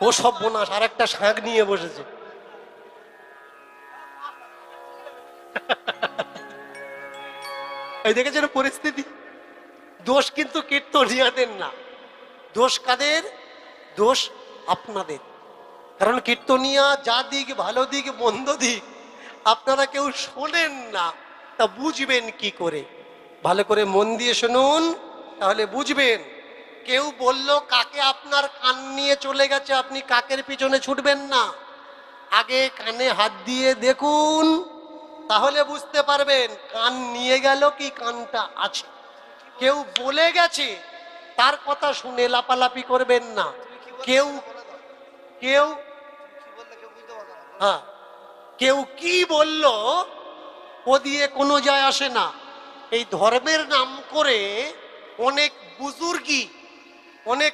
ও সর্বনাশ, আর একটা শাঁখ নিয়ে বসেছে। এই দেখেছেন পরিস্থিতি। দোষ কিন্তু কীর্তনিয়াদের না, দোষ কাদের? দোষ আপনাদের। কারণ কীর্তনিয়া যা দিক, ভালো দিক মন্দ দিক, আপনারা কেউ শোনেন না, তা বুঝবেন কি করে? ভালো করে মন দিয়ে শুনুন, তাহলে বুঝবেন। কেউ বলল কাকে আপনার কান নিয়ে চলে গেছে, আপনি কাকের পিছনে ছুটবেন না, আগে কানে হাত দিয়ে দেখুন, তাহলে বুঝতে পারবেন কান নিয়ে গেল কি কানটা আছে। কেউ বলে গেছে তার কথা শুনে লাপালাপি করবেন না। কেউ কেউ হ্যাঁ, কেউ কি বলল ও দিয়ে কোনো যায় আসে না। এই ধর্মের নাম করে অনেক বুজুর্গি, অনেক